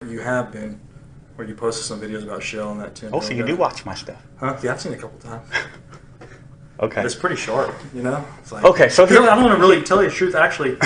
you have been, where you posted some videos about Shell and that Tim. Oh, so you do watch my stuff? Huh? Yeah, I've seen it a couple times. Okay. It's pretty sharp, you know? It's like, okay, so I don't want to really tell you the truth, actually,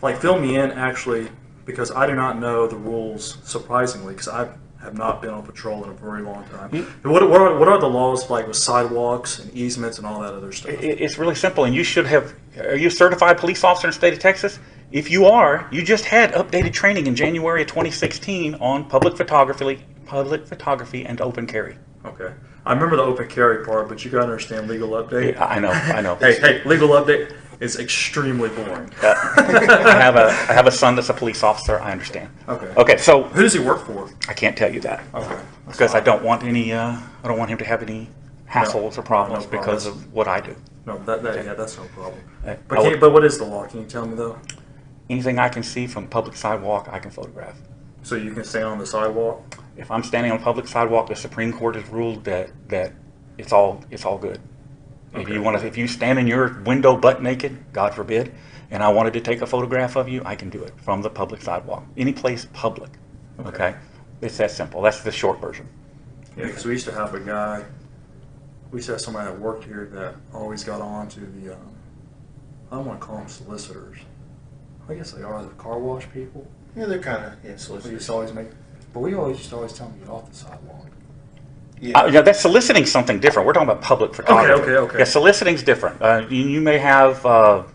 like, fill me in, actually, because I do not know the rules, surprisingly, because I have not been on patrol in a very long time. What are the laws, like, with sidewalks and easements and all that other stuff? It's really simple, and you should have. Are you a certified police officer in the state of Texas? If you are, you just had updated training in January of 2016 on public photography and open carry. Okay. I remember the open carry part, but you got to understand legal update. Yeah, I know. Hey, legal update is extremely boring. I have a son that's a police officer. I understand. Okay. Okay, so who does he work for? I can't tell you that. Okay. Because I don't want any. I don't want him to have any hassles or problems because of what I do. No, that's no problem. But but what is the law? Can you tell me though? Anything I can see from public sidewalk, I can photograph. So you can stand on the sidewalk? If I'm standing on a public sidewalk, the Supreme Court has ruled that it's all good. Okay. If you stand in your window butt naked, God forbid, and I wanted to take a photograph of you, I can do it from the public sidewalk. Any place public. Okay? It's that simple. That's the short version. Yeah, because we used to have somebody that worked here that always got on to the, I don't want to call them solicitors. I guess they are the car wash people. Yeah, they're kind of solicitors. We used to always tell them to get off the sidewalk. Yeah, that's soliciting something different. We're talking about public photography. Okay. Yeah, soliciting's different. You may have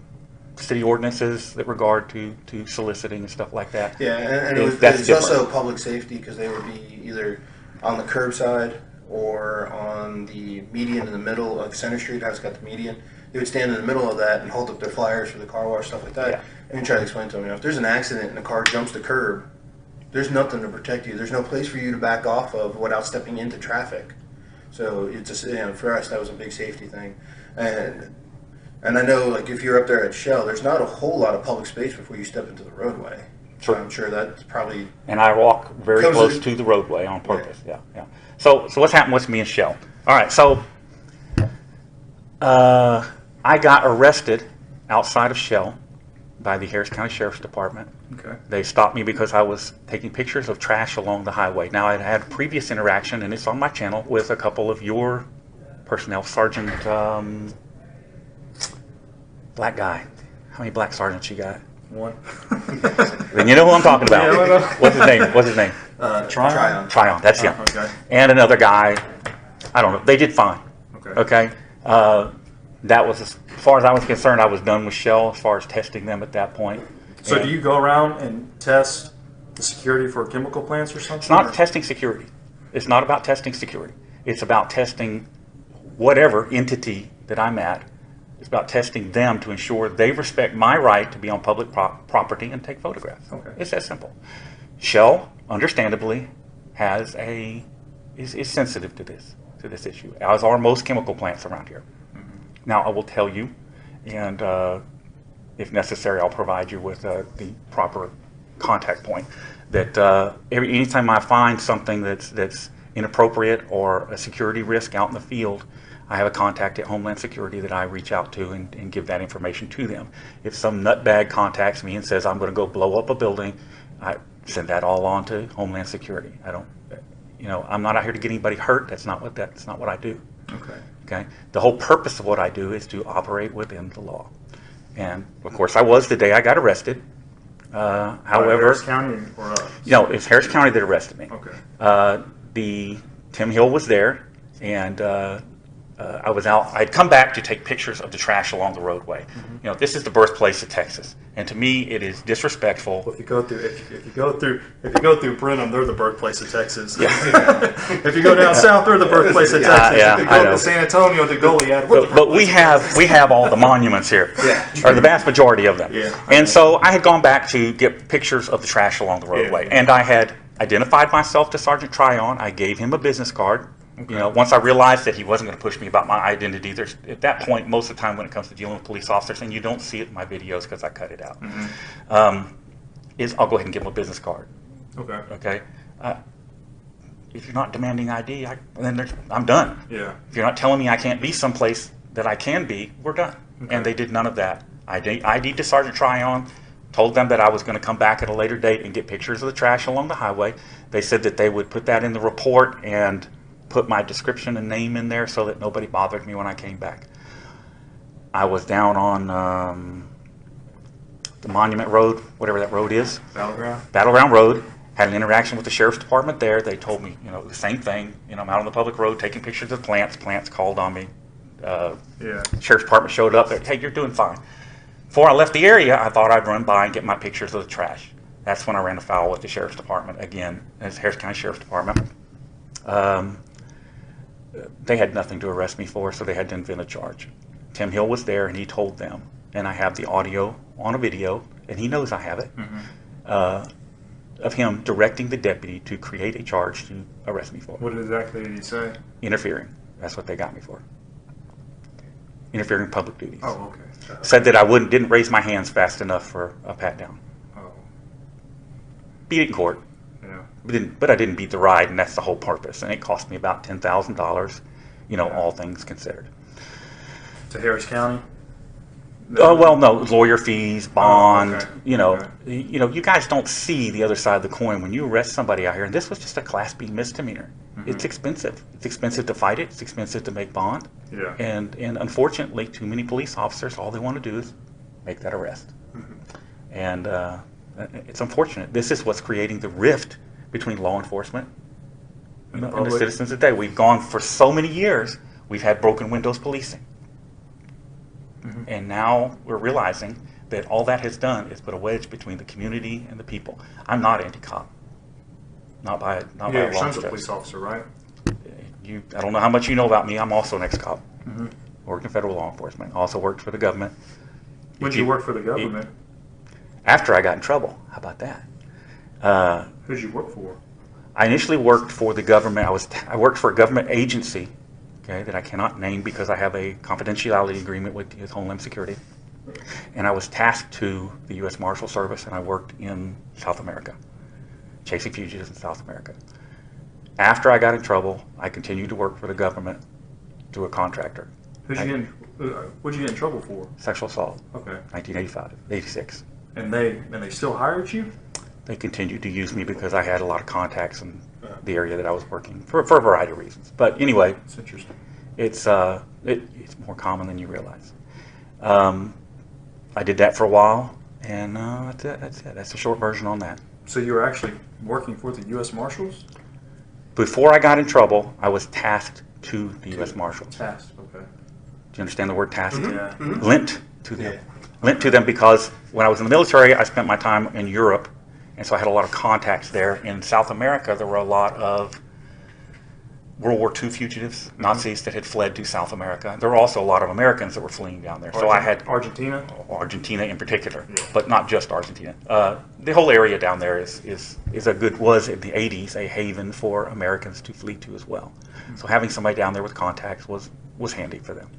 city ordinances that regard to soliciting and stuff like that. Yeah, and that's it's also public safety because they would be either on the curbside or on the median in the middle, like Center Street, how it's got the median. They would stand in the middle of that and hold up their flyers for the car wash, stuff like that. Yeah. And try to explain to them, if there's an accident and the car jumps the curb, there's nothing to protect you. There's no place for you to back off of without stepping into traffic. So it's just, for us, that was a big safety thing. And I know, like, if you're up there at Shell, there's not a whole lot of public space before you step into the roadway. So I'm sure that's probably... And I walk very close to the roadway on purpose. Yeah. So what's happened with me and Shell? All right, so I got arrested outside of Shell by the Harris County Sheriff's Department. Okay. They stopped me because I was taking pictures of trash along the highway. Now, I had previous interaction, and it's on my channel, with a couple of your personnel. Sergeant, black guy. How many black sergeants you got? One. Then you know who I'm talking about. Yeah, What's his name? Tryon. That's him. Okay. And another guy. I don't know. They did fine. Okay. That was, as far as I was concerned, I was done with Shell as far as testing them at that point. So do you go around and test the security for chemical plants or something? It's not testing security. It's not about testing security. It's about testing whatever entity that I'm at. It's about testing them to ensure they respect my right to be on public property and take photographs. Okay. It's that simple. Shell, understandably, is sensitive to this issue, as are most chemical plants around here. Now, I will tell you, and if necessary, I'll provide you with the proper contact point, that anytime I find something that's inappropriate or a security risk out in the field, I have a contact at Homeland Security that I reach out to and give that information to them. If some nutbag contacts me and says, I'm going to go blow up a building, I send that all on to Homeland Security. I don't, I'm not out here to get anybody hurt. That's not what I do. Okay. The whole purpose of what I do is to operate within the law. And of course, I was the day I got arrested. However, Harris County or us? It's Harris County that arrested me. Okay. Tim Hill was there, and I was out. I'd come back to take pictures of the trash along the roadway. This is the birthplace of Texas, and to me, it is disrespectful. Well, if you go through Brenham, they're the birthplace of Texas. Yeah. If you go down south, they're the birthplace of Texas. Yeah, if you go to San Antonio, to Goliad, but we have all the monuments here, or the vast majority of them. Yeah. And so I had gone back to get pictures of the trash along the roadway, and I had identified myself to Sergeant Tryon. I gave him a business card. Once I realized that he wasn't going to push me about my identity, at that point, most of the time when it comes to dealing with police officers, and you don't see it in my videos because I cut it out, is I'll go ahead and give him a business card. Okay. If you're not demanding ID, then I'm done. Yeah. If you're not telling me I can't be someplace that I can be, we're done. And they did none of that. I ID'd to Sergeant Tryon. Told them that I was going to come back at a later date and get pictures of the trash along the highway. They said that they would put that in the report and put my description and name in there so that nobody bothered me when I came back. I was down on the Monument Road, whatever that road is. Battleground Road. Had an interaction with the sheriff's department there. They told me, the same thing. I'm out on the public road taking pictures of plants. Plants called on me. Sheriff's department showed up. Hey, you're doing fine. Before I left the area, I thought I'd run by and get my pictures of the trash. That's when I ran afoul with the sheriff's department again. It's Harris County Sheriff's Department. They had nothing to arrest me for, so they had to invent a charge. Tim Hill was there, and he told them, and I have the audio on a video, and he knows I have it, of him directing the deputy to create a charge to arrest me for. What exactly did he say? Interfering. That's what they got me for. Interfering in public duties. Oh, okay. Said that I didn't raise my hands fast enough for a pat down. Oh. Beat it in court. Yeah. But I didn't beat the ride, and that's the whole purpose. And it cost me about $10,000, all things considered. To Harris County? Oh, well, no, lawyer fees, bond, okay. You guys don't see the other side of the coin when you arrest somebody out here. And this was just a Class B misdemeanor. It's expensive. It's expensive to fight it. It's expensive to make bond. Yeah. And unfortunately, too many police officers, all they want to do is make that arrest. And it's unfortunate. This is what's creating the rift between law enforcement and the citizens today. We've gone for so many years, we've had broken windows policing. And now we're realizing that all that has done is put a wedge between the community and the people. I'm not anti-cop. Not by a long Your son's a stretch. police officer, right? I don't know how much you know about me. I'm also an ex-cop. Worked in federal law enforcement. Also worked for the government. When did you work for the government? After I got in trouble. How about that? Who did you work for? I initially worked for the government. I worked for a government agency, that I cannot name because I have a confidentiality agreement with Homeland Security. And I was tasked to the U.S. Marshal Service, and I worked in South America, chasing fugitives in South America. After I got in trouble, I continued to work for the government through a contractor. What'd you get in trouble for? Sexual assault. Okay. 1985, 86. And they still hired you? They continued to use me because I had a lot of contacts in the area that I was working for a variety of reasons. But anyway, That's interesting. it's more common than you realize. I did that for a while, and that's it. That's the short version on that. So you were actually working for the U.S. Marshals? Before I got in trouble, I was tasked to the U.S. Marshals. Tasked, okay. Do you understand the word tasked? Yeah. Lent to them. Lent to them because when I was in the military, I spent my time in Europe, and so I had a lot of contacts there. In South America, there were a lot of World War II fugitives, Nazis that had fled to South America. There were also a lot of Americans that were fleeing down there. So I had Argentina in particular, but not just Argentina. The whole area down there was in the 80s a haven for Americans to flee to as well. So having somebody down there with contacts was handy for them.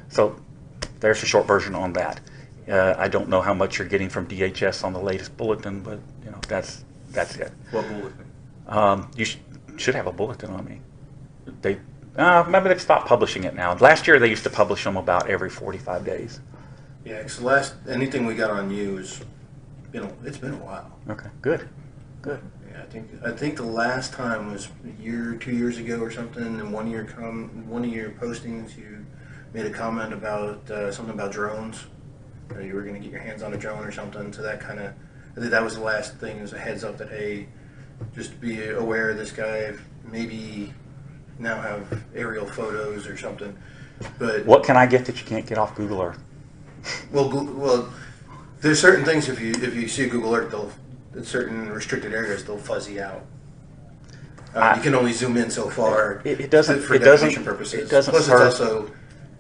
So there's a short version on that. I don't know how much you're getting from DHS on the latest bulletin, but that's it. What bulletin? You should have a bulletin on me. Maybe they've stopped publishing it now. Last year they used to publish them about every 45 days. Yeah, because anything we got on you it's been a while. Okay, good. Yeah, I think the last time was a year, 2 years ago or something. And one of your postings, you made a comment about something about drones. You were going to get your hands on a drone or something. So I think that was the last thing. It was a heads up that, hey, just be aware of this guy. Maybe now have aerial photos or something. But what can I get that you can't get off Google Earth? Well, there's certain things if you see Google Earth, in certain restricted areas they'll fuzzy out. You can only zoom in so far. It doesn't for definition purposes. Plus, it's also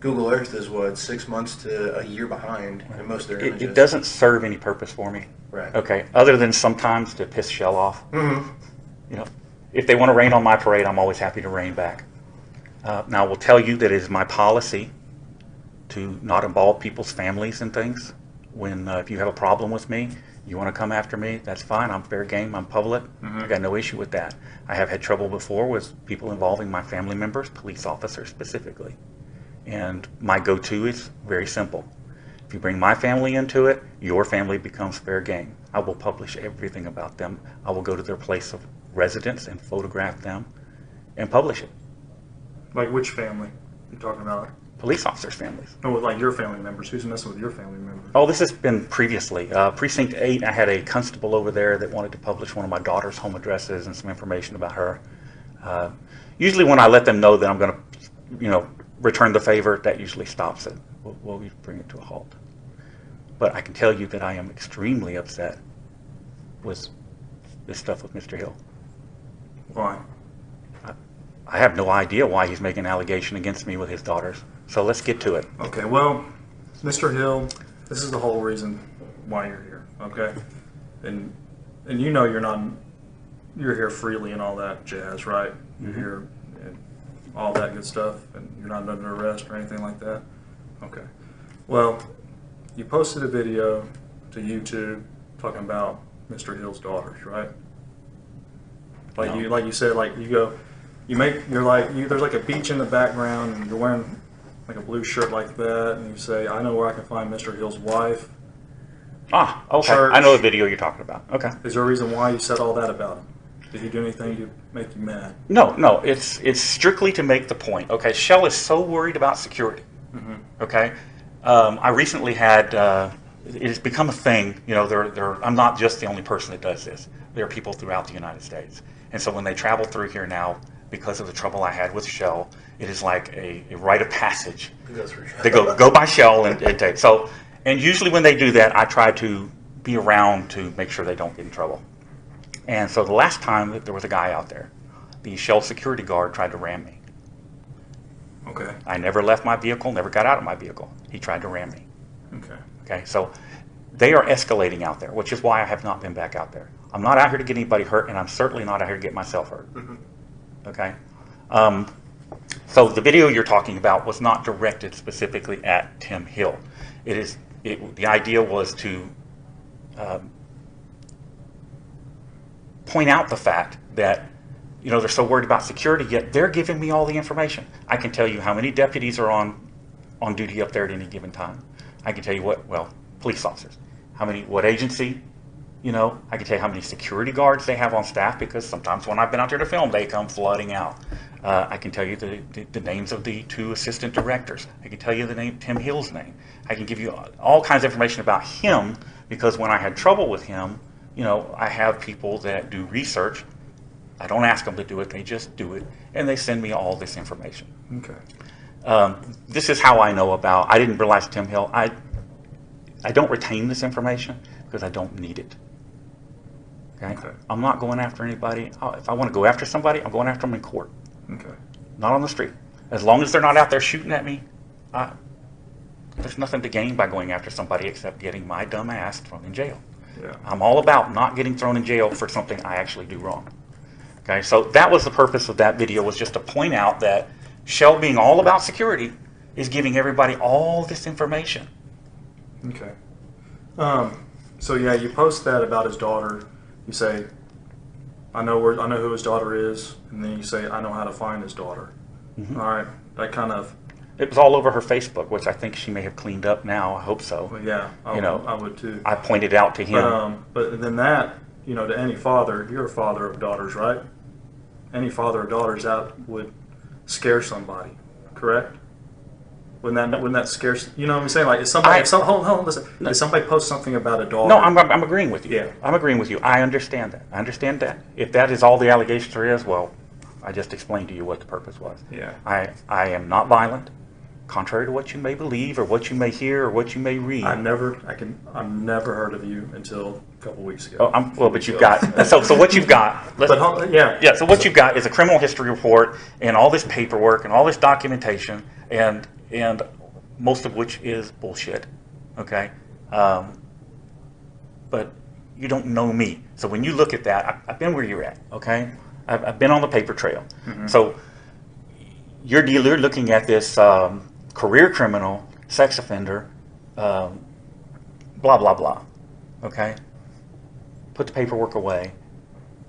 Google Earth is 6 months to a year behind in most of their images. It doesn't serve any purpose for me. Right. Okay. Other than sometimes to piss Shell off. If they want to rain on my parade, I'm always happy to rain back. Now, I will tell you that it is my policy to not involve people's families in things. If you have a problem with me, you want to come after me, that's fine. I'm fair game. I'm public. I got no issue with that. I have had trouble before with people involving my family members, police officers specifically. And my go-to is very simple. If you bring my family into it, your family becomes fair game. I will publish everything about them. I will go to their place of residence and photograph them and publish it. Like which family you talking about? Police officers' families. No, like your family members. Who's messing with your family members? Oh, this has been previously. Precinct 8, I had a constable over there that wanted to publish one of my daughter's home addresses and some information about her. Usually when I let them know that I'm going to, return the favor, that usually stops it. We'll bring it to a halt. But I can tell you that I am extremely upset with this stuff with Mr. Hill. Why? I have no idea why he's making an allegation against me with his daughters. So let's get to it. Okay, well, Mr. Hill, this is the whole reason why you're here, okay? And you're here freely and all that jazz, right? You're here and all that good stuff, and you're not under arrest or anything like that? Okay. Well, you posted a video to YouTube talking about Mr. Hill's daughters, right? Like No. you said, there's like a beach in the background, and you're wearing like a blue shirt like that, and you say, I know where I can find Mr. Hill's wife. Ah, okay. Church. I know the video you're talking about. Okay. Is there a reason why you said all that about him? Did he do anything to make you mad? No, it's strictly to make the point. Okay, Shell is so worried about security. Okay, I recently had. It has become a thing. I'm not just the only person that does this. There are people throughout the United States, and so when they travel through here now, because of the trouble I had with Shell, it is like a rite of passage. They go by Shell and take. So, and usually when they do that, I try to be around to make sure they don't get in trouble. And so the last time that there was a guy out there, the Shell security guard tried to ram me. Okay. I never left my vehicle, never got out of my vehicle. He tried to ram me. Okay. Okay, so they are escalating out there, which is why I have not been back out there. I'm not out here to get anybody hurt, and I'm certainly not out here to get myself hurt. Okay? So the video you're talking about was not directed specifically at Tim Hill. The idea was to point out the fact that they're so worried about security, yet they're giving me all the information. I can tell you how many deputies are on duty up there at any given time. I can tell you police officers. What agency, I can tell you how many security guards they have on staff, because sometimes when I've been out there to film, they come flooding out. I can tell you the names of the 2 assistant directors. I can tell you the name, Tim Hill's name. I can give you all kinds of information about him, because when I had trouble with him, I have people that do research. I don't ask them to do it, they just do it, and they send me all this information. Okay. This is how I know about. I didn't realize Tim Hill. I don't retain this information because I don't need it. Okay? I'm not going after anybody. If I want to go after somebody, I'm going after them in court. Okay. Not on the street. As long as they're not out there shooting at me, there's nothing to gain by going after somebody except getting my dumb ass thrown in jail. Yeah. I'm all about not getting thrown in jail for something I actually do wrong. Okay, so that was the purpose of that video, was just to point out that Shell, being all about security, is giving everybody all this information. Okay. So yeah, you post that about his daughter. You say, I know who his daughter is, and then you say, I know how to find his daughter. All right. That kind of. It was all over her Facebook, which I think she may have cleaned up now. I hope so. Well, yeah, I would too. I pointed out to him. But then that, to any father, you're a father of daughters, right? Any father of daughters that would scare somebody, correct? Wouldn't that scare? You know what I'm saying? Like, hold on, listen. No. If somebody posts something about a daughter. No, I'm agreeing with you. Yeah. I'm agreeing with you. I understand that. If that is all the allegations there is, well, I just explained to you what the purpose was. Yeah. I am not violent, contrary to what you may believe or what you may hear or what you may read. I've never heard of you until a couple weeks ago. But you've got so what you've got. Yeah. So what you've got is a criminal history report and all this paperwork and all this documentation and most of which is bullshit. Okay, but you don't know me. So when you look at that, I've been where you're at. Okay, I've been on the paper trail. Mm-hmm. So you're looking at this career criminal, sex offender, blah blah blah. Okay, put the paperwork away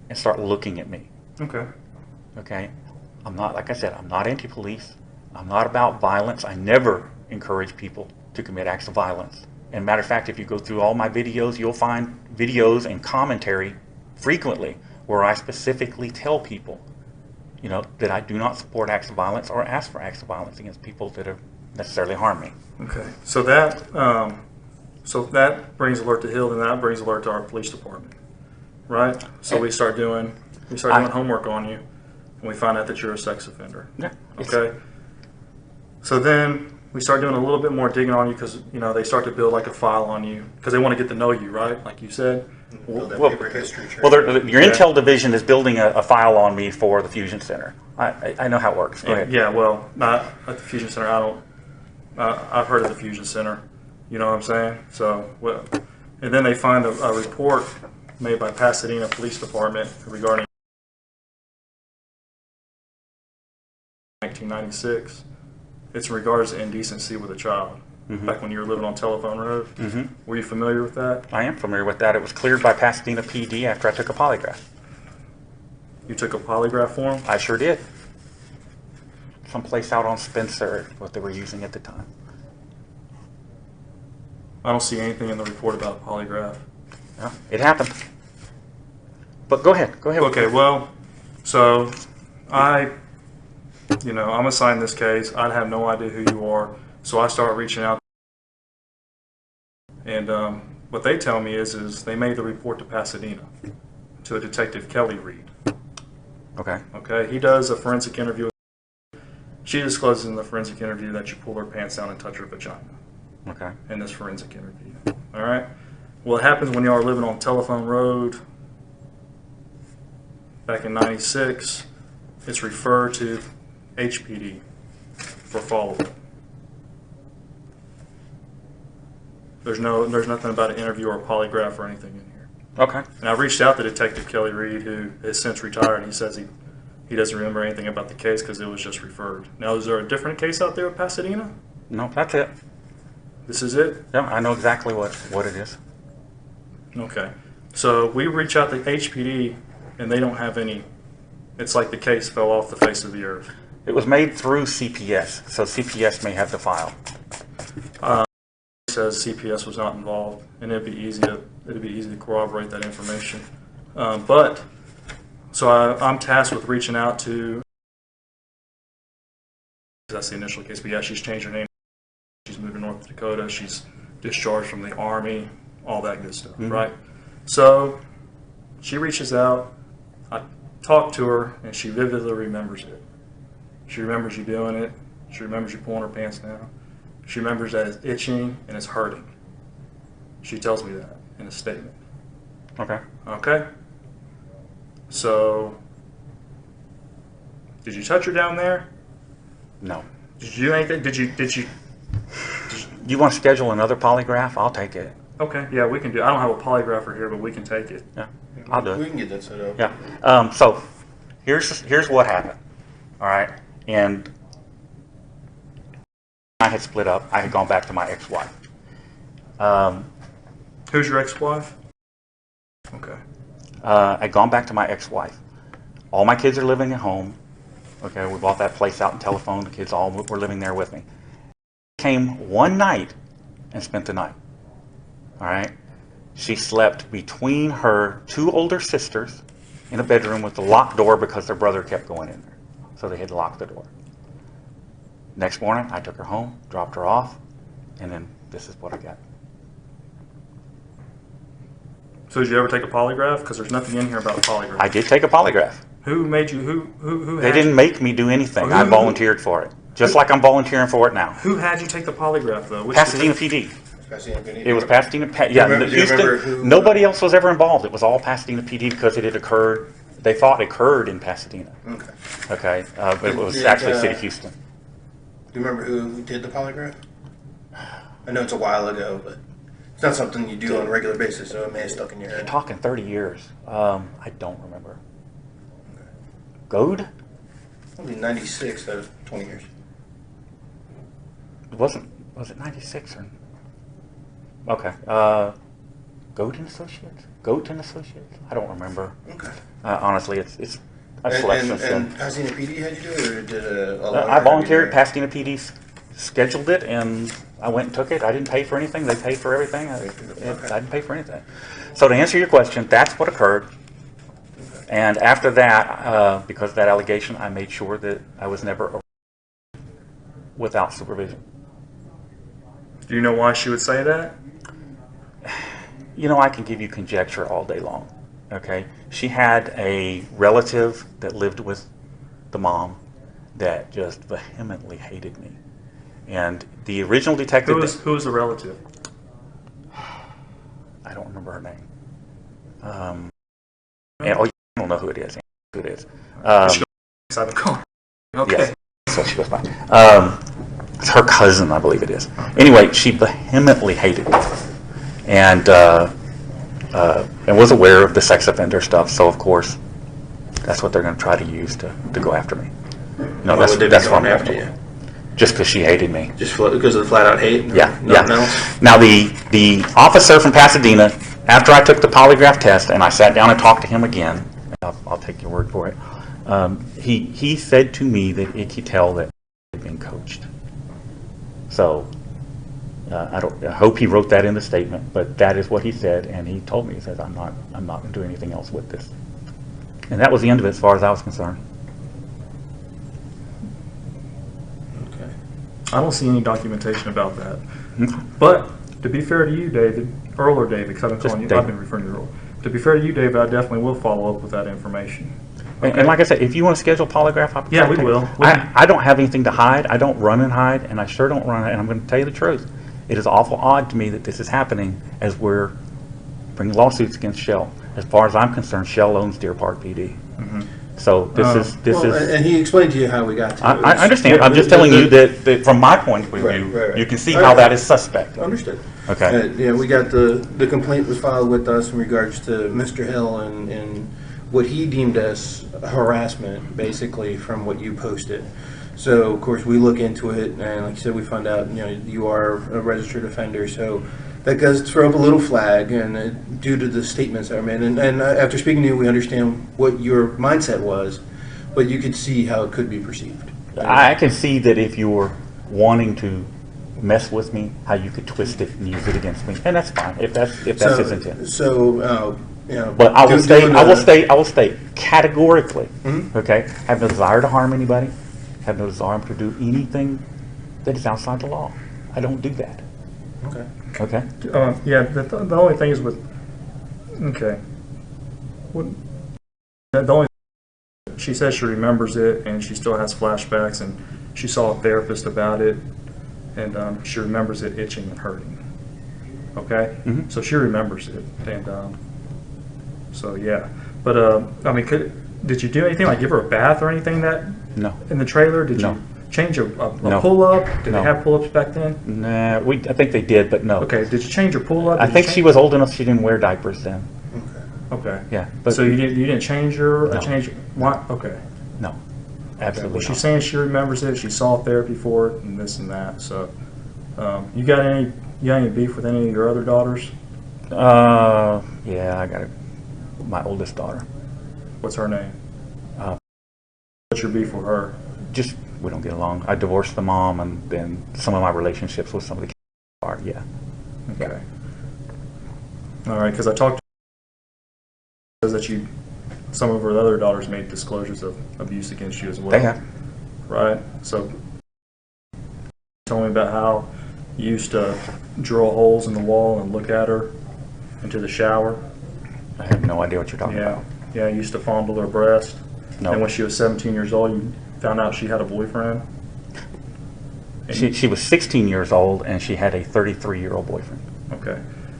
and start looking at me. Okay. Okay, I'm not, like I said, I'm not anti-police. I'm not about violence. I never encourage people to commit acts of violence. And matter of fact, if you go through all my videos, you'll find videos and commentary frequently where I specifically tell people, you know, that I do not support acts of violence or ask for acts of violence against people that have necessarily harmed me. Okay, so that brings alert to Hill, and that brings alert to our police department, right? So we start doing homework on you, and we find out that you're a sex offender. Yeah. Okay. So then we start doing a little bit more digging on you because, you know, they start to build like a file on you because they want to get to know you, right? Like you said. Build that Well, paper history trail. Well, your intel division is building a file on me for the Fusion Center. I know how it works. Go ahead. Yeah, well, not at the Fusion Center. I've heard of the Fusion Center. You know what I'm saying? So, well, and then they find a report made by Pasadena Police Department regarding 1996. It's in regards to indecency with a child. Back when you were living on Telephone Road. Were you familiar with that? I am familiar with that. It was cleared by Pasadena PD after I took a polygraph. You took a polygraph form? I sure did. Someplace out on Spencer, what they were using at the time. I don't see anything in the report about polygraph. Yeah, it happened. But go ahead. Go ahead. Okay, well, so I'm assigned this case. I have no idea who you are. So I start reaching out. And what they tell me is they made the report to Pasadena, to a Detective Kelly Reed. Okay. Okay, he does a forensic interview. She discloses in the forensic interview that you pull her pants down and touch her vagina. Okay. In this forensic interview. All right. Well, it happens when you are living on Telephone Road. Back in '96, it's referred to HPD for follow-up. There's nothing about an interview or a polygraph or anything in here. Okay. And I reached out to Detective Kelly Reed, who has since retired, and he says he doesn't remember anything about the case because it was just referred. Now, is there a different case out there at Pasadena? No, that's it. This is it? Yeah, I know exactly what it is. Okay. So we reach out to HPD, and they don't have any. It's like the case fell off the face of the earth. It was made through CPS, so CPS may have the file. Says CPS was not involved, and it'd be easy to corroborate that information. But so I'm tasked with reaching out to. That's the initial case, but yeah, she's changed her name. She's moving to North Dakota. She's discharged from the Army, all that good stuff, right? So she reaches out. I talk to her, and she vividly remembers it. She remembers you doing it. She remembers you pulling her pants down. She remembers that it's itching and it's hurting. She tells me that in a statement. Okay. Okay? So, did you touch her down there? No. Did you do anything? Did you? You want to schedule another polygraph? I'll take it. Okay, yeah, we can do. I don't have a polygrapher here, but we can take it. Yeah, I'll do We it. can get that set up. Yeah. So here's what happened. All right, and I had split up. I had gone back to my ex-wife. Who's your ex-wife? Okay. I'd gone back to my ex-wife. All my kids are living at home. Okay, we bought that place out in Telephone. The kids all were living there with me. Came one night and spent the night. All right. She slept between her two older sisters in a bedroom with the locked door because their brother kept going in there. So they had locked the door. Next morning, I took her home, dropped her off, and then this is what I got. So did you ever take a polygraph? Because there's nothing in here about a polygraph. I did take a polygraph. Who made you? Who? They had didn't you, make me do anything. Who- I volunteered for it. Just like I'm volunteering for it now. Who had you take the polygraph though? Which Pasadena PD. Pasadena PD. It was Pasadena. Yeah, Do you remember Houston. who- Nobody else was ever involved. It was all Pasadena PD because it had occurred. They thought it occurred in Pasadena. Okay. Okay, but it was Did, actually City of Houston. Do you remember who did the polygraph? I know it's a while ago, but it's not something you do on a regular basis, so it may have stuck in your You're head. talking 30 years. I don't remember. Goad? Probably 96, that was 20 years. Was it 96 or? Okay. Goat and Associates? Goat and Associates? I don't remember. Okay. Honestly, it's I've And, slept and, since then. and Pasadena PD had you do it, or did a I volunteered. Pasadena PD scheduled it, and I went and took it. I didn't pay for anything. They paid for everything. I didn't pay for anything. So to answer your question, that's what occurred. And after that, because of that allegation, I made sure that I was never arrested without supervision. Do you know why she would say that? You know, I can give you conjecture all day long. Okay, she had a relative that lived with the mom that just vehemently hated me, and the original detective. Who was the relative? I don't remember her name. And, oh, I don't know who it is. Who it is? Okay. Yes, so she goes by. It's her cousin, I believe it is. Anyway, she vehemently hated me, and was aware of the sex offender stuff. So of course, that's what they're going to try to use to go after me. No, Why would they be that's what going I'm after after. you? Just because she hated me. Just because of the flat out hate? Yeah, Nothing yeah. else? Now the officer from Pasadena, after I took the polygraph test and I sat down and talked to him again, I'll take your word for it. He said to me that it could tell that I had been coached. So I hope he wrote that in the statement, but that is what he said, and he told me, he says, I'm not going to do anything else with this. And that was the end of it as far as I was concerned. Okay. I don't see any documentation about that. But to be fair to you, David, Earl or David, because I've been Just calling you, David. I've been referring to you Earl. To be fair to you, David, I definitely will follow up with that information. And like I said, if you want to schedule a polygraph, I'll Yeah, we take it. will. I don't have anything to hide. I don't run and hide, and I sure don't run. And I'm going to tell you the truth. It is awful odd to me that this is happening as we're bringing lawsuits against Shell. As far as I'm concerned, Shell owns Deer Park PD. So this Well, is. and he explained to you how we got to it. I understand. I'm just telling you that from my point of view, Right. you can see how that is suspect. Understood. Okay. Yeah, we got the complaint was filed with us in regards to Mr. Hill and what he deemed as harassment, basically, from what you posted. So, of course, we look into it, and like you said, we found out, you are a registered offender, so that does throw up a little flag, and due to the statements that were made. And after speaking to you, we understand what your mindset was, but you could see how it could be perceived. I can see that if you were wanting to mess with me, how you could twist it and use it against me, and that's fine if that's his intent. So, But I will doing state categorically, Mhm. okay, have no desire to harm anybody, have no desire to do anything that is outside the law. I don't do that. Okay. Okay. Yeah, the only thing is with, okay. The only, she says she remembers it and she still has flashbacks, and she saw a therapist about it, and she remembers it itching and hurting. Okay? Mhm. So she remembers it, and so yeah. But I mean, did you do anything, like give her a bath or anything that No. in the trailer? Did No. you change a No. pull-up? Did No. they have pull-ups back then? Nah, I think they did, but no. Okay, did you change your pull-up? I Did you think change- she was old enough she didn't wear diapers then. Okay. Yeah, but So you didn't change her? No. Change why? Okay. no, Okay. absolutely Well, she's not. saying she remembers it. She saw therapy for it, and this and that. So, you got any beef with any of your other daughters? Yeah, I got my oldest daughter. What's her name? Uh, What's your beef with her? Just we don't get along. I divorced the mom, and then some of my relationships with some of the kids are. Yeah. Okay. All right, because I talked to her, says that some of her other daughters made disclosures of abuse against you as well. They have. Right. So, tell me about how you used to drill holes in the wall and look at her into the shower. I have no idea what you're talking Yeah. about. Yeah, you used to fondle her breast. No. And when she was 17 years old, you found out she had a boyfriend. And She was 16 years old, and she had a 33-year-old boyfriend. okay.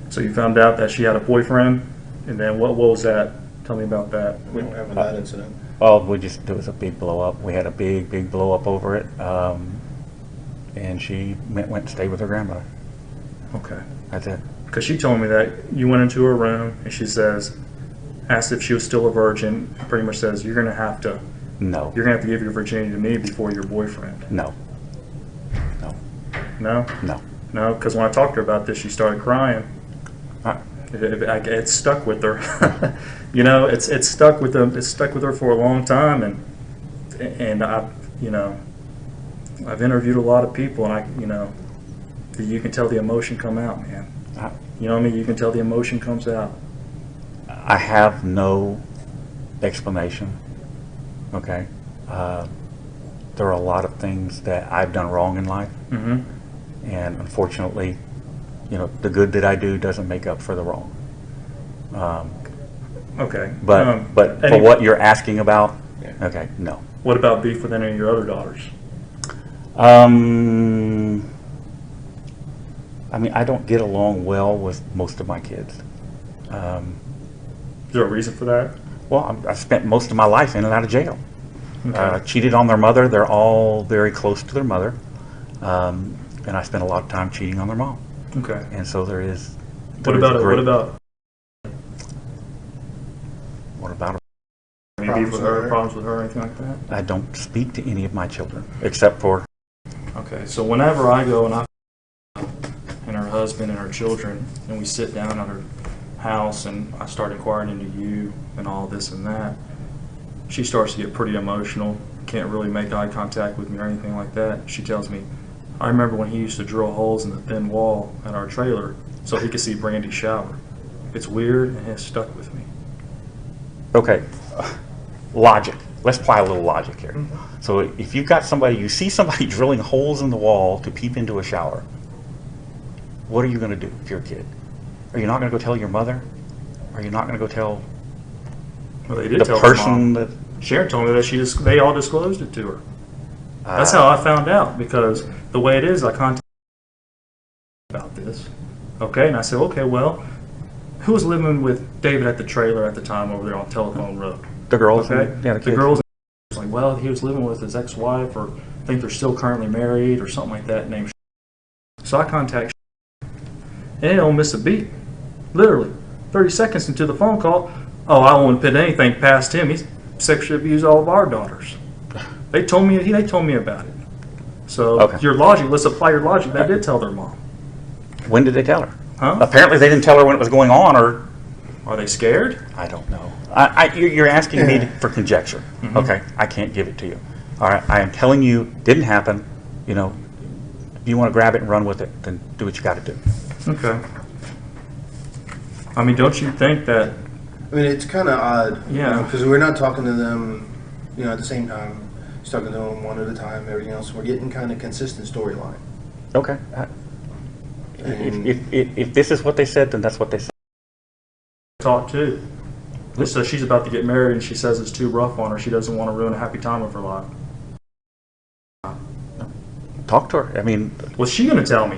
So you found out that she had a boyfriend, and then what was that? Tell me about that. We don't have that incident. Oh, there was a big blow up. We had a big blow up over it, and she went and stayed with her grandmother. Okay. That's it. Because she told me that you went into her room and she says, asked if she was still a virgin, and pretty much says you're gonna have to No. give your virginity to me before your boyfriend. No. No. No? No. No, because when I talked to her about this, she started crying. Uh, It stuck with her. It's stuck with them. It's stuck with her for a long time, and I've interviewed a lot of people, and You can tell the emotion come out, man. I, You know what I mean? You can tell the emotion comes out. I have no explanation. Okay. There are a lot of things that I've done wrong in life, Mm-hmm. and unfortunately, you know, the good that I do doesn't make up for the wrong. Okay. But for any- what you're asking about, Yeah. okay, no. What about beef with any of your other daughters? I mean, I don't get along well with most of my kids. Is there a reason for that? Well, I spent most of my life in and out of jail. Okay. Cheated on their mother. They're all very close to their mother. And I spent a lot of time cheating on their mom. Okay. And so there is. What there is about a great- what about What about? any Problems beef with with her, her? problems with her, anything like that? I don't speak to any of my children except for. Okay. So whenever I go and her husband and her children, and we sit down at her house, and I start inquiring into you and all this and that, she starts to get pretty emotional. Can't really make eye contact with me or anything like that. She tells me, I remember when he used to drill holes in the thin wall at our trailer so he could see Brandy's shower. It's weird, and it's stuck with me. Okay, logic. Let's apply a little logic here. So if you've got somebody, you see somebody drilling holes in the wall to peep into a shower, what are you going to do if you're a kid? Are you not going to go tell your mother? Are you not going to go tell Well, they did the tell her person mom. that? Sharon told me that they all disclosed it to her. That's how I found out, because the way it is, I contacted about this. Okay, and I said, okay, well, who was living with David at the trailer at the time over there on Telephone Road? The girls. Okay, Yeah, the kids. girls. Was like, well, he was living with his ex-wife, or I think they're still currently married, or something like that. Named. So I contact, and they don't miss a beat. Literally, 30 seconds into the phone call. Oh, I won't put anything past him. He's sexually abused all of our daughters. They told me about it. So Okay. your logic, let's apply your logic. They did tell their mom. When did they tell her? Huh? Apparently they didn't tell her when it was going on, or Are they scared? I don't know. You're asking me for conjecture. Okay, I can't give it to you. All right, I am telling you, didn't happen. You know, if you want to grab it and run with it, then do what you got to do. Okay. I mean, don't you think that? I mean, it's kind of odd, Yeah. because we're not talking to them, at the same time. Just talking to them one at a time. Everything else, we're getting kind of consistent storyline. Okay. And If this is what they said, then that's what they said. Talk too. So she's about to get married, and she says it's too rough on her. She doesn't want to ruin a happy time of her life. Talk to her. I mean, What's she going to tell me?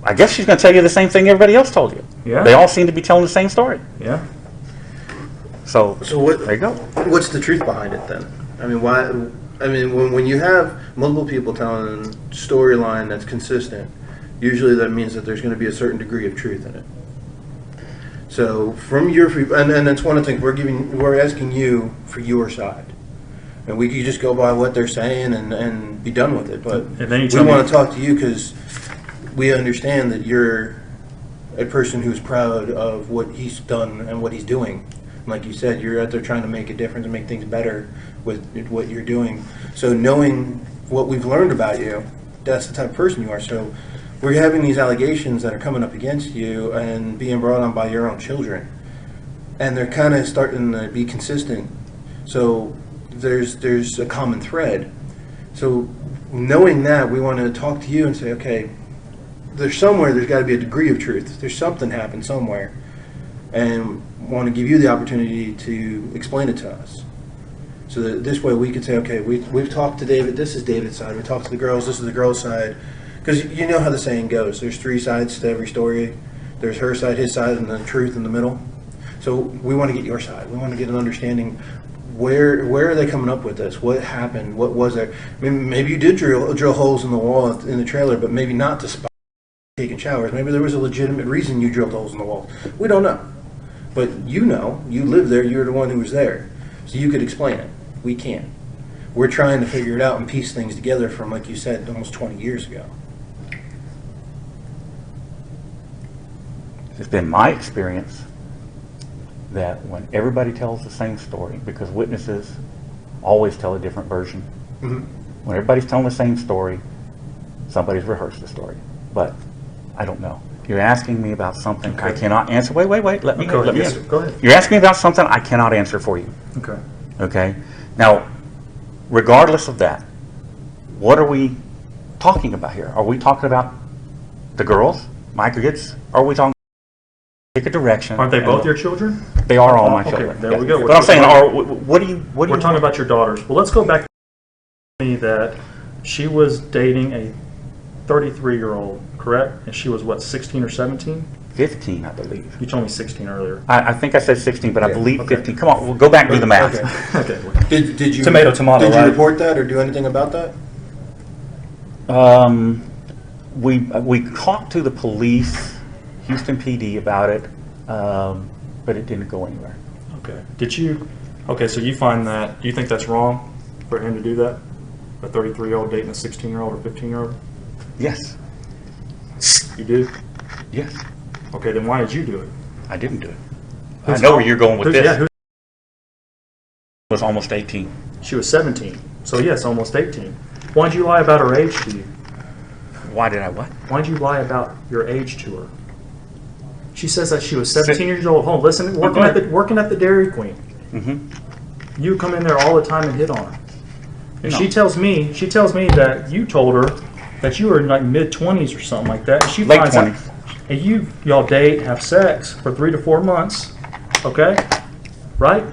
I guess she's going to tell you the same thing everybody else told you. Yeah. They all seem to be telling the same story. Yeah. so what? There you go. What's the truth behind it then? I mean, why? I mean, when you have multiple people telling a storyline that's consistent, usually that means that there's going to be a certain degree of truth in it. So from your and that's one of the things we're asking you for your side, and we could just go by what they're saying and be done with it. But And then you we tell me- want to talk to you because we understand that you're a person who's proud of what he's done and what he's doing. And like you said, you're out there trying to make a difference and make things better with what you're doing. So knowing what we've learned about you, that's the type of person you are. So we're having these allegations that are coming up against you and being brought on by your own children. And they're kind of starting to be consistent. So there's a common thread. So knowing that, we want to talk to you and say, okay, there's got to be a degree of truth. There's something happened somewhere. And want to give you the opportunity to explain it to us. So that this way we could say, okay, we've talked to David, this is David's side. We talked to the girls, this is the girl's side. Because you know how the saying goes. There's three sides to every story. There's her side, his side, and the truth in the middle. So we want to get your side. We want to get an understanding. Where are they coming up with this? What happened? What was there? I mean, maybe you did drill holes in the wall in the trailer, but maybe not to spot taking showers. Maybe there was a legitimate reason you drilled holes in the wall. We don't know. But you live there, you're the one who was there. So you could explain it. We can't. We're trying to figure it out and piece things together from, like you said, almost 20 years ago. It's been my experience that when everybody tells the same story, because witnesses always tell a different version, Mm-hmm. when everybody's telling the same story, somebody's rehearsed the story. but I don't know. You're asking me about something I Okay. cannot answer. Wait. Let me Okay, let me yes, answer. go ahead. You're asking me about something I cannot answer for you. Okay. Okay. Now, regardless of that, what are we talking about here? Are we talking about the girls, my kids? Or are we talking take a direction? Aren't they and both your children? They are all my Okay, children. there we yes. go. But I'm saying, what do you? We're talking about your daughters. Well, let's go back to me that she was dating a 33-year-old, correct? And she was what, 16 or 17? 15, I believe. You told me 16 earlier. I think I said 16, but I Yeah, believe okay. 15. Come on, we'll go back and do the math. Okay. Okay. Did you Tomato, Did you right? report that or do anything about that? We talked to the police, Houston PD, about it, but it didn't go anywhere. Okay. Did you? Okay, so you find that? Do you think that's wrong for him to do that? A 33-year-old dating a 16-year-old or 15-year-old? Yes, You do? yes, Okay, then why did you do it? I didn't do it. I know where you're going with this. Yeah, It was almost 18. she was 17. So yes, almost 18. Why did you lie about her age to you? Why did I what? Why did you lie about your age to her? She says that she was 17 years old. Hold on, listen, working at the Dairy Queen. Mm-hmm. You come in there all the time and hit on her. And No. she tells me that you told her that you were in like mid-20s or something like that. And she Late finds out, 20s. and y'all date, have sex for 3 to 4 months, okay? Right?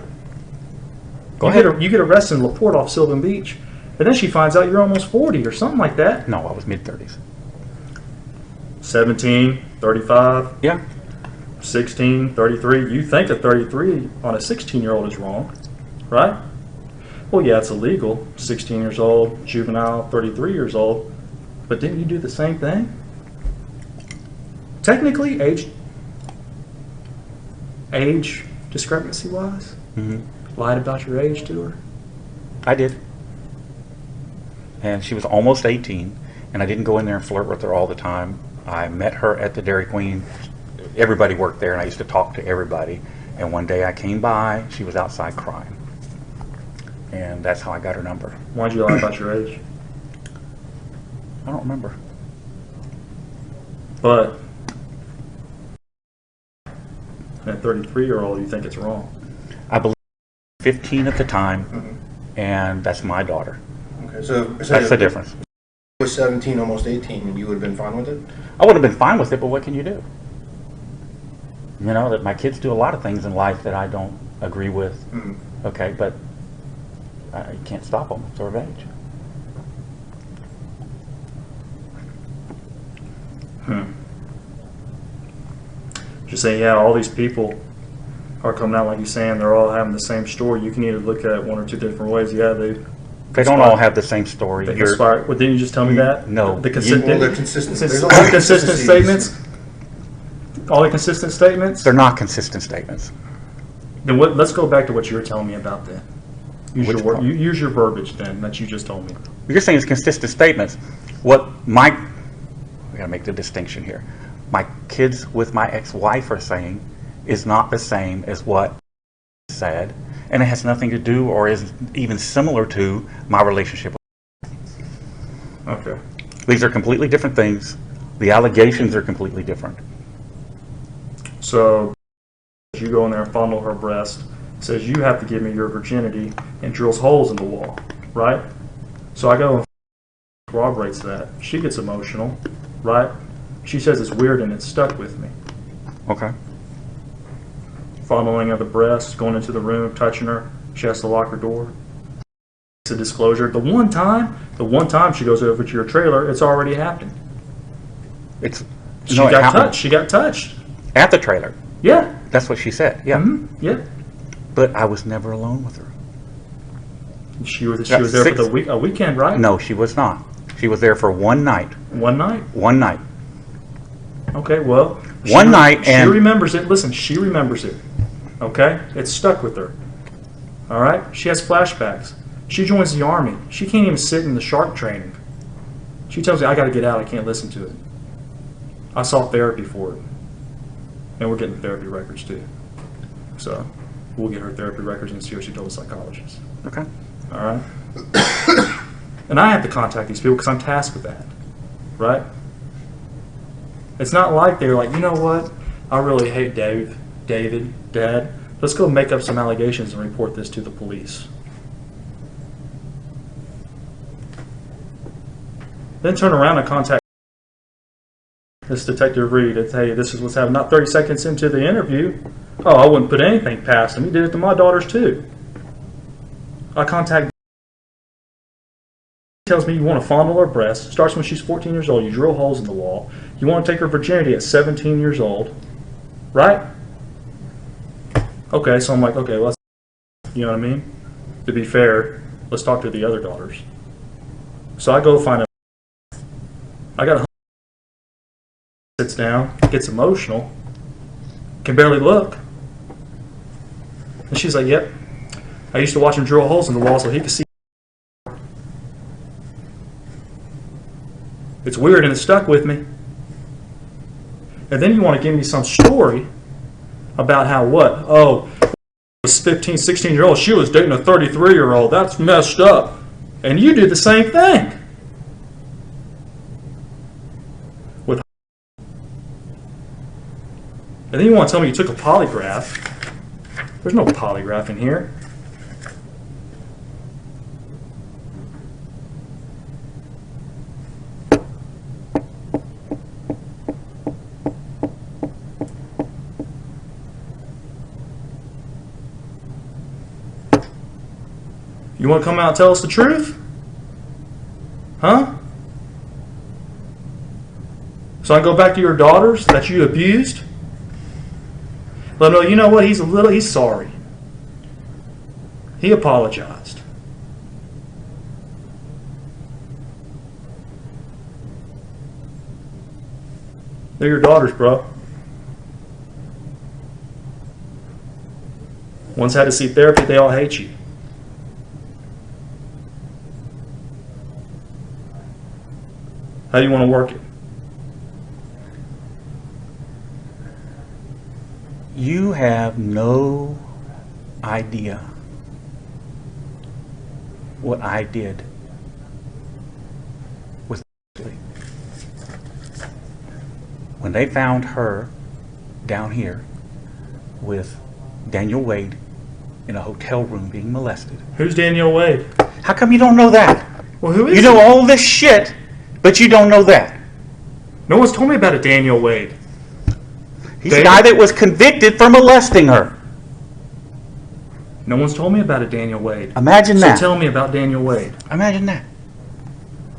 Go ahead. You get arrested in LaPorte off Sylvan Beach, and then she finds out you're almost 40 or something like that. No, I was mid-30s. 17, 35, Yeah. 16, 33. You think a 33 on a 16-year-old is wrong, right? Well, yeah, it's illegal. 16 years old, juvenile, 33 years old. But didn't you do the same thing? Technically, age discrepancy-wise, lied about your age to her. I did. And she was almost 18, and I didn't go in there and flirt with her all the time. I met her at the Dairy Queen. Everybody worked there, and I used to talk to everybody. And one day I came by, she was outside crying. And that's how I got her number. Why'd you lie about your age? I don't remember. But a 33-year-old, you think it's wrong. I believe 15 at the time, and that's my daughter. Okay, so That's the difference. It was 17, almost 18, and you would have been fine with it? I would have been fine with it, but what can you do? You know, that my kids do a lot of things in life that I don't agree with. Okay, but I can't stop them. It's their age. Just saying, yeah, all these people are coming out like you're saying, they're all having the same story. You can either look at it one or two different ways. Yeah, They don't all have the same story. they conspire. Well, didn't you just tell me that? No. The Well, they're consistent. There's a lot of consistent consistencies. statements. All the consistent statements. They're not consistent statements. Then what? Let's go back to what you were telling me about then. Use Which your word. part? Use your verbiage then that you just told me. You're saying it's consistent statements. What we gotta make the distinction here. My kids with my ex-wife are saying is not the same as what said, and it has nothing to do or is even similar to my relationship. Okay. These are completely different things. The allegations are completely different. So you go in there and fondle her breast, says you have to give me your virginity, and drills holes in the wall, right? So I go and corroborates that. She gets emotional, right? She says it's weird and it's stuck with me. Okay. Fondling of the breast, going into the room, touching her. She has to lock her door. It's a disclosure. The one time she goes over to your trailer, it's already happened. It's She no, it got happened touched. She got touched. at the trailer. Yeah. That's what she said. Yeah. Yeah. But I was never alone with her. She was That's there six- for a weekend, right? No, she was not. She was there for one night. One night. One night. Okay, well. One night She and- remembers it. Listen, she remembers it. Okay? It's stuck with her. All right? She has flashbacks. She joins the Army. She can't even sit in the shark training. She tells me, I got to get out. I can't listen to it. I saw therapy for it. And we're getting therapy records too. So we'll get her therapy records and see what she told the psychologist. Okay. All right? And I have to contact these people because I'm tasked with that. Right? It's not like they're like, you know what? I really hate David, Dad. Let's go make up some allegations and report this to the police. Then turn around and contact this Detective Reed and say, hey, this is what's happening. Not 30 seconds into the interview. Oh, I wouldn't put anything past him. He did it to my daughters too. I contact. Tells me you want to fondle her breasts. Starts when she's 14 years old. You drill holes in the wall. You want to take her virginity at 17 years old, right? Okay, so I'm like, okay, well, you know what I mean? To be fair, let's talk to the other daughters. So I go find a. I got a. Sits down, gets emotional, can barely look, and she's like, "Yep, I used to watch him drill holes in the wall so he could see." It's weird and it stuck with me. And then you want to give me some story about how what? Oh, was 15, 16-year-old. She was dating a 33-year-old. That's messed up. And you did the same thing. With. And then you want to tell me you took a polygraph. There's no polygraph in here. You want to come out and tell us the truth? Huh? So I go back to your daughters that you abused? Let them know, you know what, he's sorry. He apologized. They're your daughters, bro. One's had to see therapy, they all hate you. How do you want to work it? You have no idea what I did with Ashley. When they found her down here with Daniel Wade in a hotel room being molested. Who's Daniel Wade? How come you don't know that? Well, who is You know all this shit, but you don't know that. No one's told me about a Daniel Wade. He's the guy that was convicted for molesting her. No one's told me about a Daniel Wade. Imagine that. So tell me about Daniel Wade. Imagine that.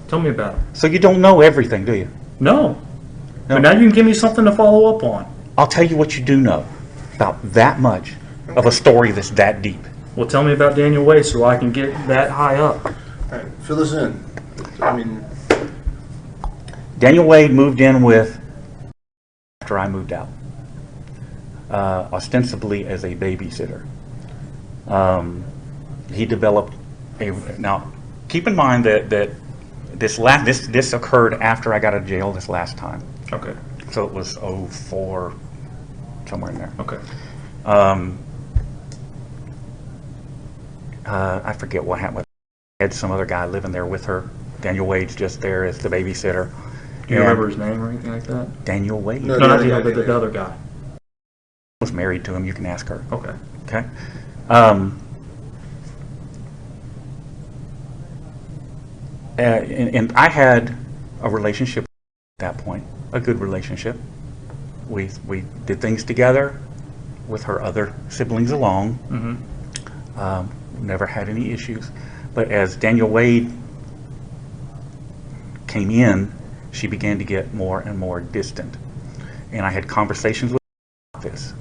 Tell me about him. So you don't know everything, do you? No. But now you can give me something to follow up on. I'll tell you what you do know about that much of a story that's that deep. Well, tell me about Daniel Wade so I can get that high up. All right, fill this in. I mean, Daniel Wade moved in with after I moved out, ostensibly as a babysitter. He developed a. Now, keep in mind that this occurred after I got out of jail this last time. Okay. So it was 04, somewhere in there. Okay. I forget what happened. I had some other guy living there with her. Daniel Wade's just there as the babysitter. Do you remember his name or anything like that? Daniel Wade. No. No, not the the other other, guy. the other guy. Was married to him. You can ask her. Okay. Okay. And I had a relationship at that point, a good relationship. We did things together with her other siblings along. Mm-hmm. Never had any issues. But as Daniel Wade came in, she began to get more and more distant. And I had conversations with her about this.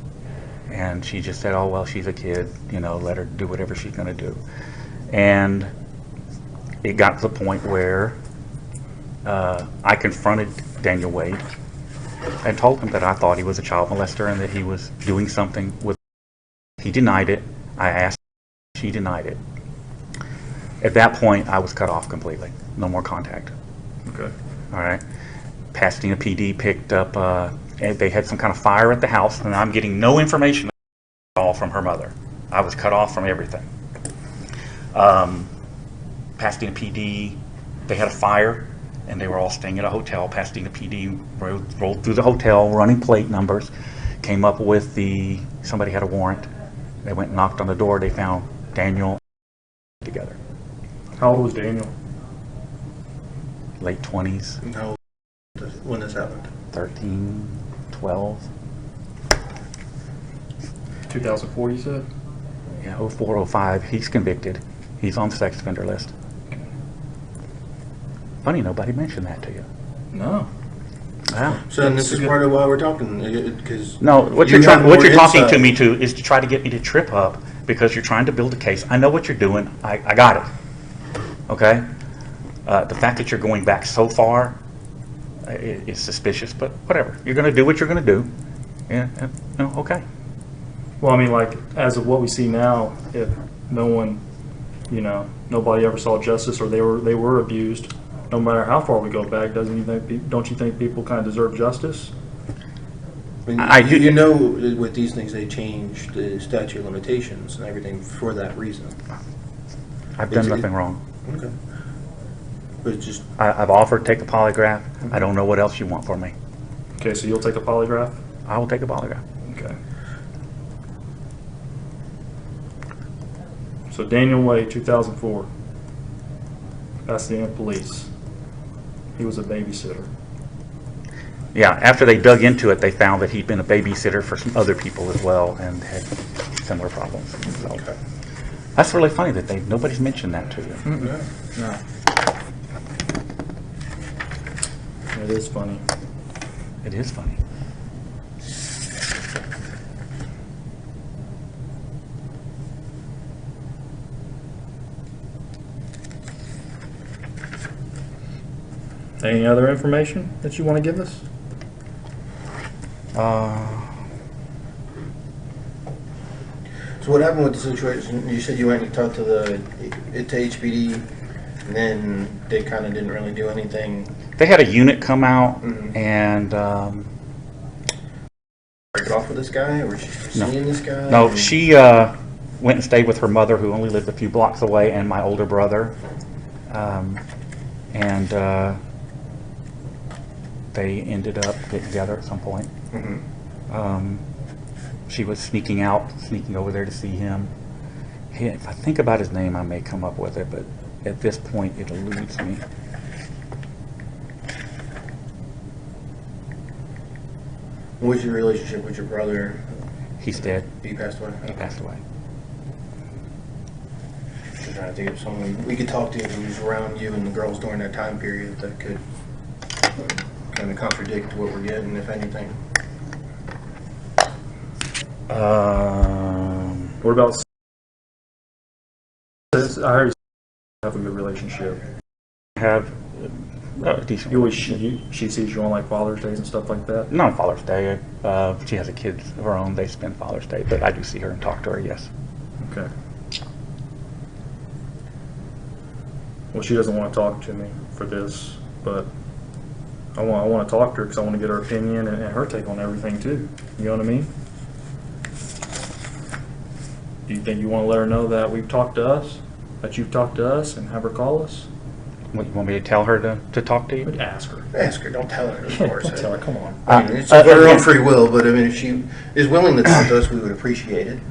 And she just said, oh, well, she's a kid, let her do whatever she's going to do. And it got to the point where I confronted Daniel Wade and told him that I thought he was a child molester and that he was doing something with. He denied it. I asked, she denied it. At that point, I was cut off completely. No more contact. Okay. All right. Pasadena PD picked up, they had some kind of fire at the house, and I'm getting no information at all from her mother. I was cut off from everything. Pasadena PD, they had a fire, and they were all staying at a hotel. Pasadena PD rolled through the hotel, running plate numbers, came up with somebody had a warrant. They went and knocked on the door. They found Daniel together. How old was Daniel? Late 20s, No, when this happened. 13, 12. 2004, you said? Yeah, 04, 05. He's convicted. He's on the sex offender list. Funny, nobody mentioned that to you. No. Wow. So then this is part of why we're talking, because No, what you're talking to me to is to try to get me to trip up because you're trying to build a case. I know what you're doing. I got it. Okay? The fact that you're going back so far is suspicious, but whatever. You're going to do what you're going to do. Yeah, okay. Well, I mean, like, as of what we see now, if no one, nobody ever saw justice or they were abused, no matter how far we go back, don't you think people kind of deserve justice? I do. You know, with these things, they change the statute of limitations and everything for that reason. I've done nothing wrong. Okay. But it's just... I've offered to take a polygraph. I don't know what else you want from me. Okay, so you'll take a polygraph? I will take a polygraph. Okay. So Daniel Wade, 2004, Pasadena Police. He was a babysitter. Yeah, after they dug into it, they found that he'd been a babysitter for some other people as well and had similar problems. So Okay. that's really funny that nobody's mentioned that to you. Yeah. No. It is funny. It is funny. Any other information that you want to give us? So what happened with the situation? You said you went and talked to to HPD, and then they kind of didn't really do anything. They had a unit come out Mhm. and Break it off with this guy, or was she seeing this guy? no, she went and stayed with her mother who only lived a few blocks away and my older brother. And they ended up getting together at some point. Mhm. She was sneaking over there to see him. If I think about his name, I may come up with it, but at this point, it eludes me. What was your relationship with your brother? He's dead. He passed away. He passed away. I'm trying to think of someone we could talk to who was around you and the girls during that time period that could kind of contradict what we're getting, if anything. What about? I heard you have a good relationship. Have a decent. She sees you on like Father's Days and stuff like that. Not Father's Day. She has a kid of her own. They spend Father's Day, but I do see her and talk to her. Yes. Okay. Well, she doesn't want to talk to me for this, but I want to talk to her because I want to get her opinion and her take on everything too. You know what I mean? Do you think you want to let her know that we've talked to us, that you've talked to us, and have her call us? What, you want me to tell her to talk to you? But ask her. Ask her, don't tell her, of course. Don't tell her. Come on. I mean, it's of her own free will, but I mean, if she is willing to talk to us, we would appreciate it.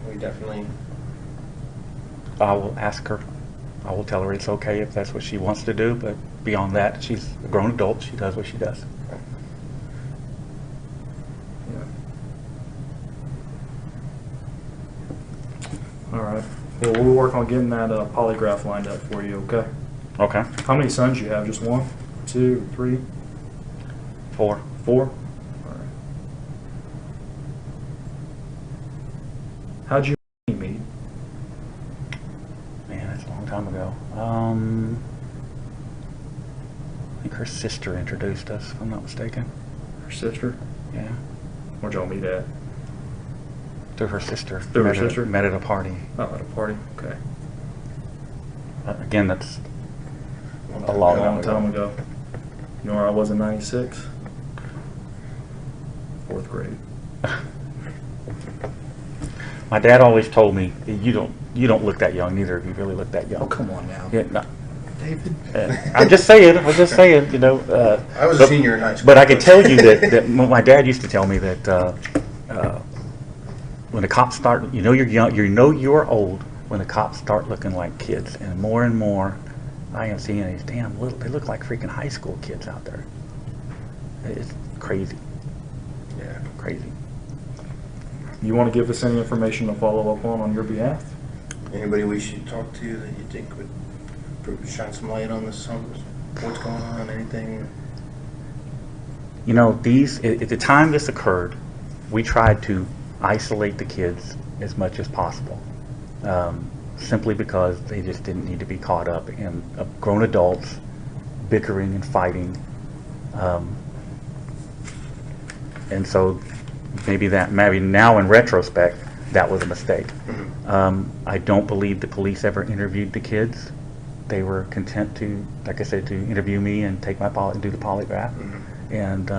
We definitely. I will ask her. I will tell her it's okay if that's what she wants to do, but beyond that, she's a grown adult. She does what she does. Yeah. All right. Well, we'll work on getting that polygraph lined up for you. Okay. Okay. How many sons you have? Just one, 2, 3, 4. 4? All right. How'd you meet? Man, that's a long time ago. I think her sister introduced us, if I'm not mistaken. Her sister? Yeah. Where'd y'all meet at? Through her sister. Through her sister? Met at a party. Oh, at a party. Okay. Again, that's a long time ago. You know where I was in '96? 4th grade. My dad always told me, you don't look that young. Neither of you really look that young. Oh, come on now. Yeah, no. David? I'm just saying, you know. I was a senior in high school. But I can tell you that my dad used to tell me that when the cops start, you know you're young, you know you're old when the cops start looking like kids, and more, I am seeing these damn little. They look like freaking high school kids out there. It's crazy. Yeah. Crazy. You want to give us any information to follow up on your behalf? Anybody we should talk to that you think would shine some light on this, what's going on, anything? You know, at the time this occurred, we tried to isolate the kids as much as possible, simply because they just didn't need to be caught up in grown adults bickering and fighting. And so maybe now in retrospect, that was a mistake. I don't believe the police ever interviewed the kids. They were content to, like I said, to interview me and take do the polygraph. And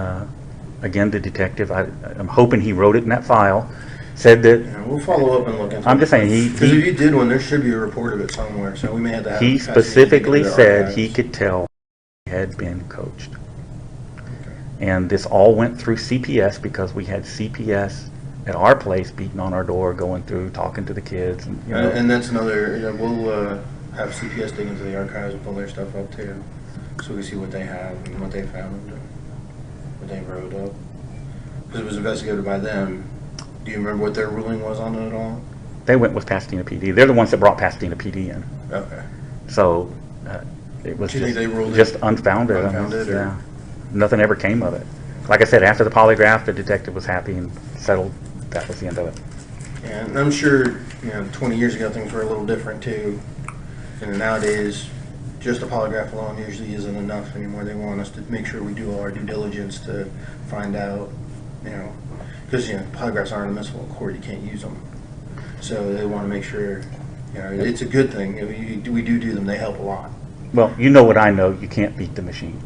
again, the detective, I'm hoping he wrote it in that file, said that. Yeah, we'll follow up and look into it. I'm just saying, because if you did one, there should be a report of it somewhere. So we may have to have. he specifically said he could tell he had been coached. And this all went through CPS because we had CPS at our place beating on our door, going through, talking to the kids. And, you know. And that's another, we'll have CPS dig into the archives and pull their stuff up too. So we can see what they have and what they found and what they wrote up. Because it was investigated by them. Do you remember what their ruling was on it at all? They went with Pasadena PD. They're the ones that brought Pasadena PD in. Okay. So it was Do you think they ruled just it unfounded. unfounded, or? Yeah. Nothing ever came of it. Like I said, after the polygraph, the detective was happy and settled. That was the end of it. Yeah, and I'm sure, 20 years ago things were a little different too. And nowadays, just a polygraph alone usually isn't enough anymore. They want us to make sure we do all our due diligence to find out, because polygraphs aren't admissible in court. You can't use them. So they want to make sure, it's a good thing. We do them. They help a lot. Well, you know what I know. You can't beat the machine.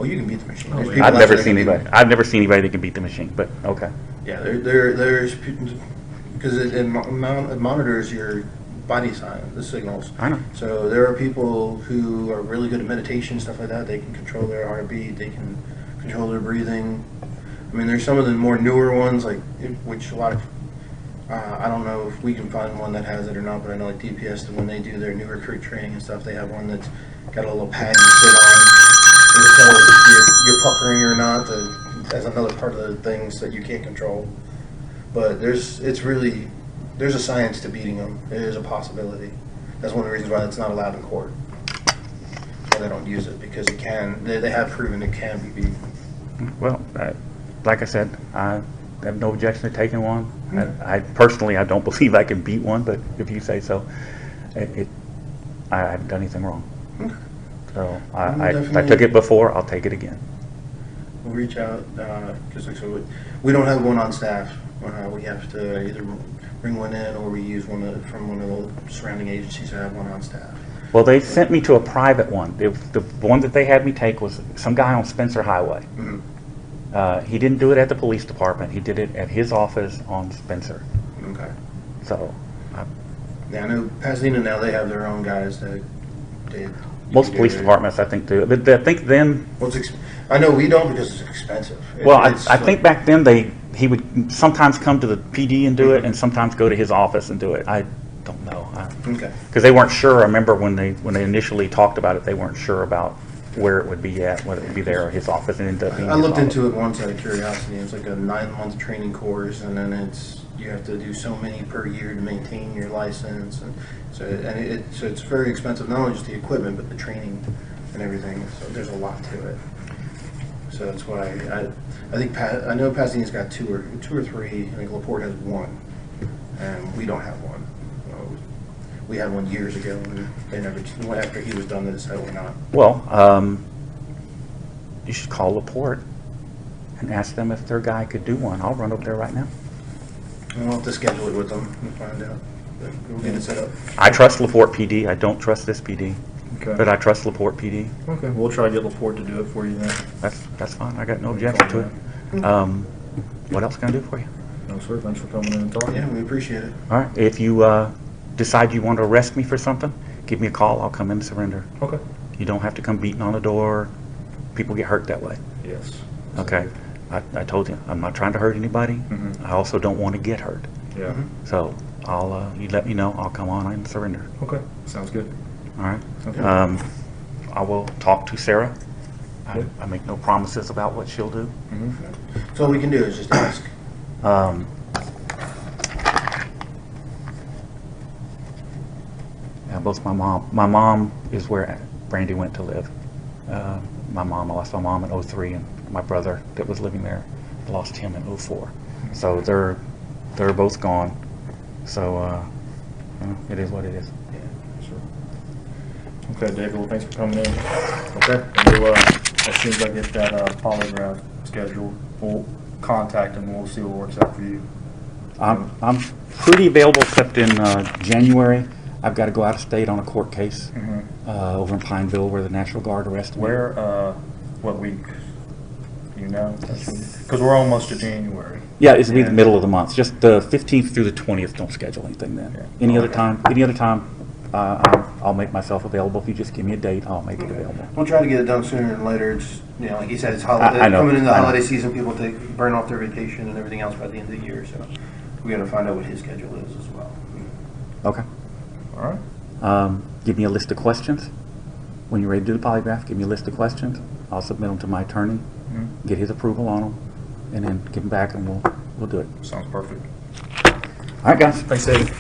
Oh, you can beat the machine. Oh, There's yeah. people I've out never there seen that can anybody. I've never seen anybody that can beat the machine. But okay. Yeah, there's because it monitors your body sign, the signals. I know. So there are people who are really good at meditation, stuff like that. They can control their heartbeat. They can control their breathing. I mean, there's some of the more newer ones, which a lot of, I don't know if we can find one that has it or not, but I know like DPS, when they do their new recruit training and stuff, they have one that's got a little pad you sit on. And to tell if you're puckering or not, as another part of the things that you can't control. But there's a science to beating them. It is a possibility. That's one of the reasons why it's not allowed in court. That's why they don't use it, because it can. They have proven it can be beaten. Well, like I said, I have no objection to taking one. I personally, I don't believe I can beat one, but if you say so, I haven't done anything wrong. Okay. So if I Definitely. took it before, I'll take it again. We'll reach out because we don't have one on staff. We have to either bring one in or we use one from one of the surrounding agencies that have one on staff. Well, they sent me to a private one. The one that they had me take was some guy on Spencer Highway. Mm-hmm. He didn't do it at the police department. He did it at his office on Spencer. Okay. So, Yeah, I know Pasadena now, they have their own guys that did. most police departments, I think, do. But I think then, I know we don't because it's expensive. well, I think back then he would sometimes come to the PD and do it, and sometimes go to his office and do it. I don't know. Okay. Because they weren't sure. I remember when they initially talked about it, they weren't sure about where it would be at, whether it would be there or his office, and it ended up being I his looked office. into it once out of curiosity. It's like a 9-month training course, and then you have to do so many per year to maintain your license, and so it's very expensive. Not only just the equipment, but the training and everything. So there's a lot to it. So that's why I think I know Pasadena's got two or three. I think LaPorte has one, and we don't have one. We had one years ago, and they never. After he was done, they decided we're not. Well, you should call LaPorte and ask them if their guy could do one. I'll run over there right now. We'll have to schedule it with them and find out. But we'll get it set up. I trust LaPorte PD. I don't trust this PD, Okay. but I trust LaPorte PD. Okay, we'll try to get LaPorte to do it for you then. That's fine. I got no objection to it. What else can I do for you? No, sir. Thanks for coming in and talking. Yeah, we appreciate it. All right. If you decide you want to arrest me for something, give me a call. I'll come in and surrender. Okay. You don't have to come beating on the door. People get hurt that way. Yes. Okay. I told you, I'm not trying to hurt anybody. Mhm. I also don't want to get hurt. Yeah. So I'll, you let me know, I'll come on and surrender. Okay. Sounds good. All right. Okay. I will talk to Sarah. Yep. I make no promises about what she'll do. Mhm. So all we can do is just ask. Yeah, both my mom is where Brandy went to live. I lost my mom in '03, and my brother that was living there, I lost him in '04. So they're both gone. So it is what it is. Sure. Okay, David. Well, thanks for coming in. Okay. And we'll, as soon as I get that polygraph scheduled, we'll contact him and we'll see what works out for you. I'm pretty available except in January. I've got to go out of state on a court case over in Pineville where the National Guard arrested me. Where? What week? Do you know? Because we're almost to January. Yeah, it'll be the middle of the month. Just the 15th through the 20th. Don't schedule anything then. Yeah. Any other time, I'll make myself available. If you just give me a date, I'll make it available. We'll try to get it done sooner than later. It's, you know, like you said, it's holiday, I know, coming into the I know. holiday season, people burn off their vacation and everything else by the end of the year, so we gotta find out what his schedule is as well. Okay. All right. Give me a list of questions. When you're ready to do the polygraph, give me a list of questions. I'll submit them to my attorney, get his approval on them, and then give them back, and we'll do it. Sounds perfect. All right, guys. Thanks, David.